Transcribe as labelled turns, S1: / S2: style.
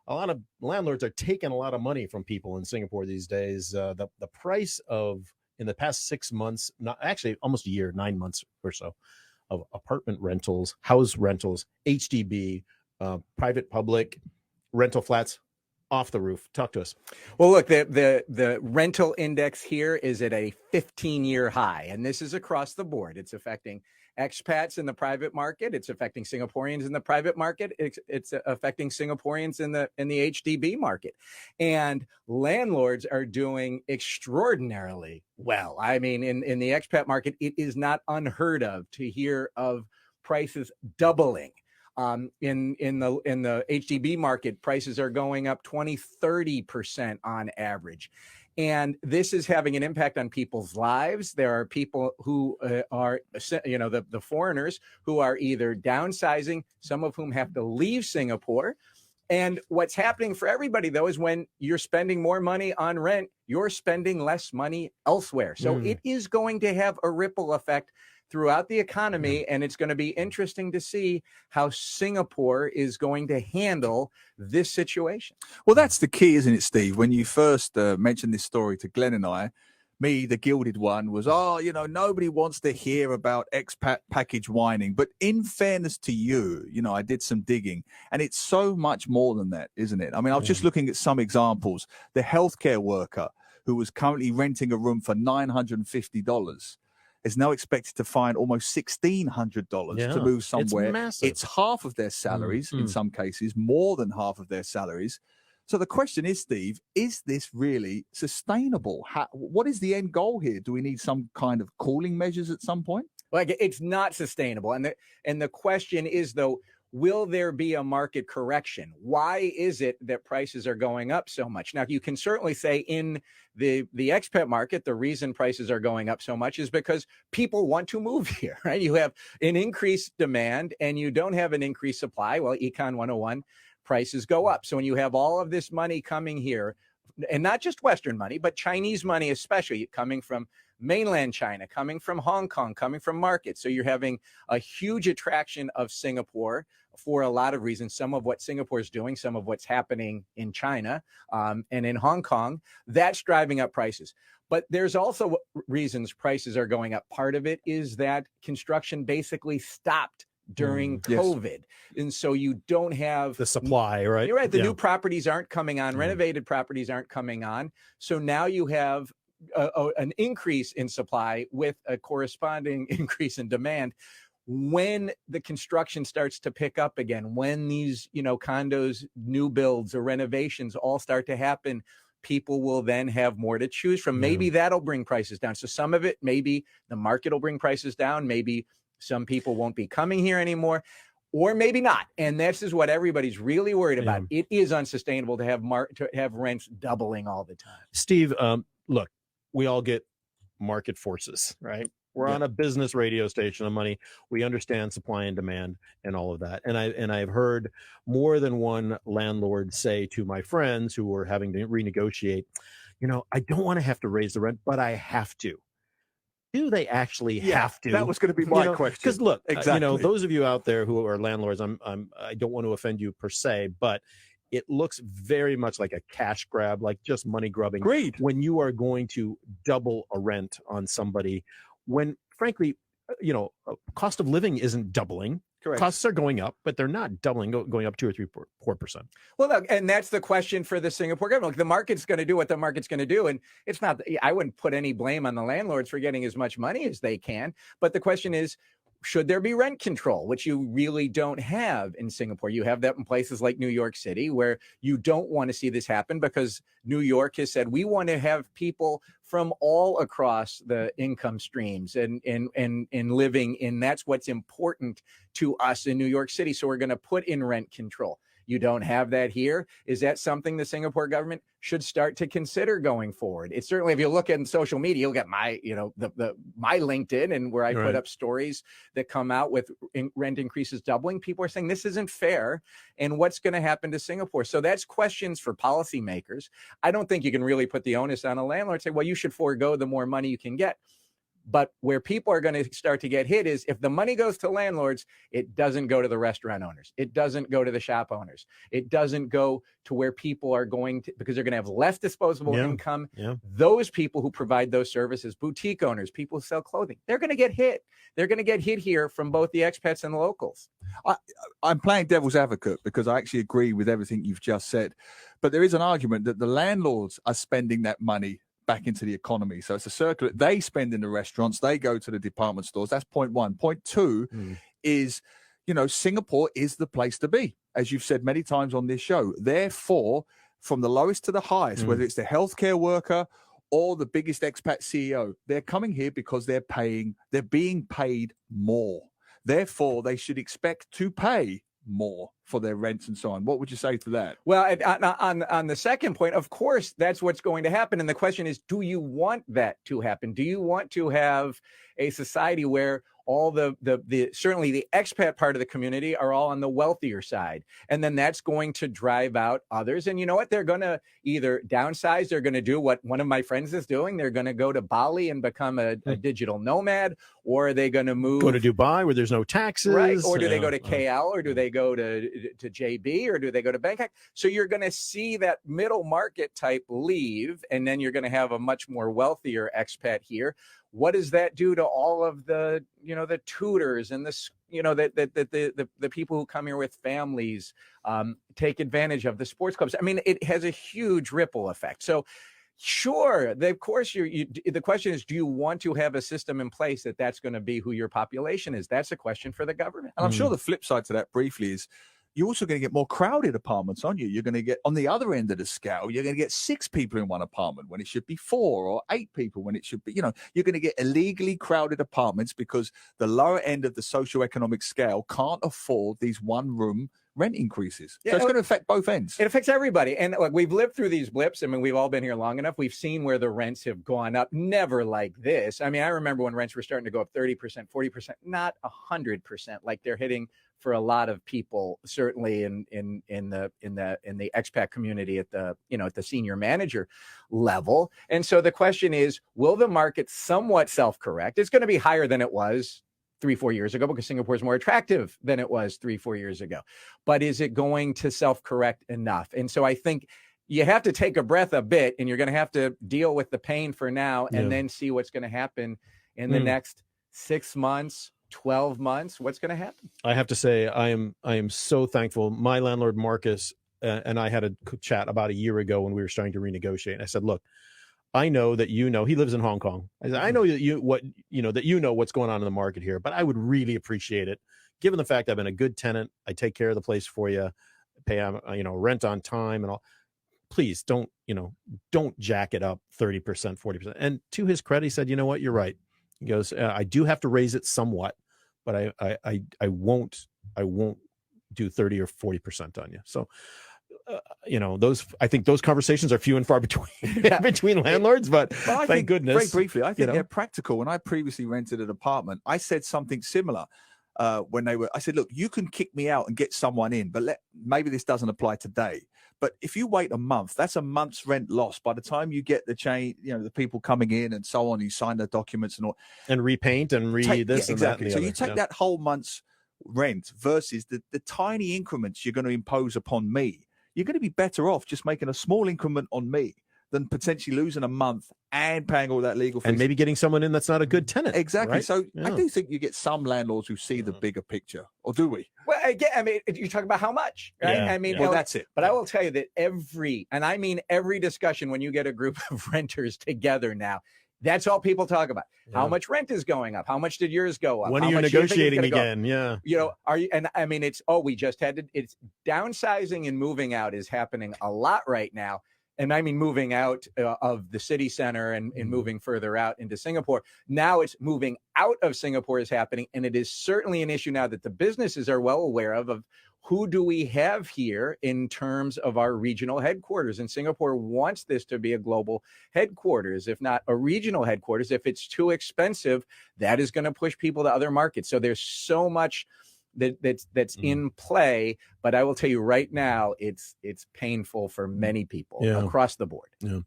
S1: a lot of landlords are taking a lot of money from people in Singapore these days. The price of, in the past 6 months, not actually almost a year, 9 months or so, of apartment rentals, house rentals, HDB, private public rental flats, off the roof. Talk to us.
S2: Well, look, the rental index here is at a 15-year high, and this is across the board. It's affecting expats in the private market. It's affecting Singaporeans in the private market. It's affecting Singaporeans in the HDB market. And landlords are doing extraordinarily well. I mean, in the expat market, it is not unheard of to hear of prices doubling. In the HDB market, prices are going up 20-30% on average. And this is having an impact on people's lives. There are people who are, the foreigners who are either downsizing, some of whom have to leave Singapore. And what's happening for everybody, though, is when you're spending more money on rent, you're spending less money elsewhere. So it is going to have a ripple effect throughout the economy, and it's going to be interesting to see how Singapore is going to handle this situation.
S3: Well, that's the key, isn't it, Steve? When you first mentioned this story to Glenn and I, me, the gilded one, was, nobody wants to hear about expat package whining. But in fairness to you, I did some digging, and it's so much more than that, isn't it? I mean, I was just looking at some examples. The healthcare worker who was currently renting a room for $950 is now expected to find almost $1,600 to move somewhere.
S1: It's massive.
S3: It's half of their salaries, in some cases, more than half of their salaries. So the question is, Steve, is this really sustainable? What is the end goal here? Do we need some kind of cooling measures at some point?
S2: Like, it's not sustainable. And the question is, though, will there be a market correction? Why is it that prices are going up so much? Now, you can certainly say in the expat market, the reason prices are going up so much is because people want to move here, right? You have an increased demand and you don't have an increased supply. Well, Econ 101, prices go up. So when you have all of this money coming here, and not just Western money, but Chinese money especially, coming from mainland China, coming from Hong Kong, coming from markets. So you're having a huge attraction of Singapore for a lot of reasons, some of what Singapore is doing, some of what's happening in China and in Hong Kong, that's driving up prices. But there's also reasons prices are going up. Part of it is that construction basically stopped during COVID. And so you don't have
S1: the supply, right?
S2: You're right. The new properties aren't coming on. Renovated properties aren't coming on. So now you have an increase in supply with a corresponding increase in demand. When the construction starts to pick up again, when these, condos, new builds or renovations all start to happen, people will then have more to choose from. Maybe that'll bring prices down. So some of it, maybe the market will bring prices down. Maybe some people won't be coming here anymore, or maybe not. And this is what everybody's really worried about. It is unsustainable to have rents doubling all the time.
S1: Steve, look, we all get market forces, right? We're on a business radio station of money. We understand supply and demand and all of that. And I've heard more than one landlord say to my friends who were having to renegotiate, I don't want to have to raise the rent, but I have to. Do they actually have to?
S3: That was going to be my question.
S1: Because look,
S3: exactly.
S1: Those of you out there who are landlords, I don't want to offend you per se, but it looks very much like a cash grab, like just money grubbing.
S3: Agreed.
S1: When you are going to double a rent on somebody, when frankly, cost of living isn't doubling.
S3: Correct.
S1: Costs are going up, but they're not doubling, going up 2 or 3, 4%.
S2: Well, look, and that's the question for the Singapore government. Look, the market's going to do what the market's going to do. And it's not, I wouldn't put any blame on the landlords for getting as much money as they can. But the question is, should there be rent control, which you really don't have in Singapore? You have that in places like New York City, where you don't want to see this happen because New York has said, we want to have people from all across the income streams and living in. That's what's important to us in New York City. So we're going to put in rent control. You don't have that here. Is that something the Singapore government should start to consider going forward? It's certainly, if you look at social media, you'll get my, my LinkedIn and where I put up stories that come out with rent increases doubling. People are saying this isn't fair. And what's going to happen to Singapore? So that's questions for policymakers. I don't think you can really put the onus on a landlord and say, well, you should forego the more money you can get. But where people are going to start to get hit is if the money goes to landlords, it doesn't go to the restaurant owners. It doesn't go to the shop owners. It doesn't go to where people are going to, because they're going to have less disposable income.
S1: Yeah.
S2: Those people who provide those services, boutique owners, people who sell clothing, they're going to get hit. They're going to get hit here from both the expats and the locals.
S3: I'm playing devil's advocate because I actually agree with everything you've just said. But there is an argument that the landlords are spending that money back into the economy. So it's a circle. They spend in the restaurants. They go to the department stores. That's point one. Point two is, Singapore is the place to be, as you've said many times on this show. Therefore, from the lowest to the highest, whether it's the healthcare worker or the biggest expat CEO, they're coming here because they're being paid more. Therefore, they should expect to pay more for their rents and so on. What would you say to that?
S2: Well, on the second point, of course, that's what's going to happen. And the question is, do you want that to happen? Do you want to have a society where all the certainly the expat part of the community are all on the wealthier side? And then that's going to drive out others. And you know what? They're going to either downsize. They're going to do what one of my friends is doing. They're going to go to Bali and become a digital nomad, or are they going to
S1: go to Dubai where there's no taxes?
S2: Right. Or do they go to KL, or do they go to JB, or do they go to Bangkok? So you're going to see that middle market type leave, and then you're going to have a much more wealthier expat here. What does that do to all of the, the tutors and the people who come here with families, take advantage of the sports clubs? I mean, it has a huge ripple effect. So sure, of course, the question is, do you want to have a system in place that's going to be who your population is? That's a question for the government.
S3: And I'm sure the flip side to that briefly is, you're also going to get more crowded apartments, aren't you? You're going to get, on the other end of the scale, you're going to get 6 people in one apartment when it should be 4, or 8 people when it should be, you're going to get illegally crowded apartments because the lower end of the socioeconomic scale can't afford these one-room rent increases. So it's going to affect both ends.
S2: It affects everybody. And look, we've lived through these blips. I mean, we've all been here long enough. We've seen where the rents have gone up. Never like this. I mean, I remember when rents were starting to go up 30%, 40%, not 100%, like they're hitting for a lot of people, certainly in the expat community at the senior manager level. And so the question is, will the market somewhat self-correct? It's going to be higher than it was 3-4 years ago because Singapore is more attractive than it was 3-4 years ago. But is it going to self-correct enough? And so I think you have to take a breath a bit, and you're going to have to deal with the pain for now, and then see what's going to happen in the next 6 months, 12 months. What's going to happen? I
S1: have to say, I am so thankful. My landlord, Marcus, and I had a chat about a year ago when we were starting to renegotiate. And I said, look, I know that he lives in Hong Kong. I said, I know that what's going on in the market here, but I would really appreciate it, given the fact I've been a good tenant. I take care of the place for you, pay rent on time and all. Please don't jack it up 30%, 40%. And to his credit, he said, you know what, you're right. He goes, I do have to raise it somewhat, but I won't do 30 or 40% on you. So, I think those conversations are few and far between between landlords, but thank goodness.
S3: Very briefly, I think they're practical. When I previously rented an apartment, I said something similar I said, look, you can kick me out and get someone in, but maybe this doesn't apply today. But if you wait a month, that's a month's rent lost. By the time you get the the people coming in and so on, you sign the documents and all,
S1: and repaint and this and
S3: exactly.
S1: That.
S3: So you take that whole month's rent versus the tiny increments you're going to impose upon me. You're going to be better off just making a small increment on me than potentially losing a month and paying all that legal fees.
S1: And maybe getting someone in that's not a good tenant.
S3: Exactly.
S1: Right?
S3: So I do think you get some landlords who see the bigger picture, or do we?
S2: Well, again, I mean, you're talking about how much, right?
S1: Yeah.
S2: I mean,
S3: well, that's it.
S2: But I will tell you that every discussion when you get a group of renters together now, that's all people talk about. Yeah. How much rent is going up? How much did yours go up?
S1: When are you negotiating again? Yeah.
S2: Are you? And I mean, it's downsizing and moving out is happening a lot right now. And I mean, moving out of the city center and moving further out into Singapore. Now it's moving out of Singapore is happening. And it is certainly an issue now that the businesses are well aware of who do we have here in terms of our regional headquarters. And Singapore wants this to be a global headquarters, if not a regional headquarters. If it's too expensive, that is going to push people to other markets. So there's so much that's in play, but I will tell you right now, it's painful for many people across the board.
S1: Yeah.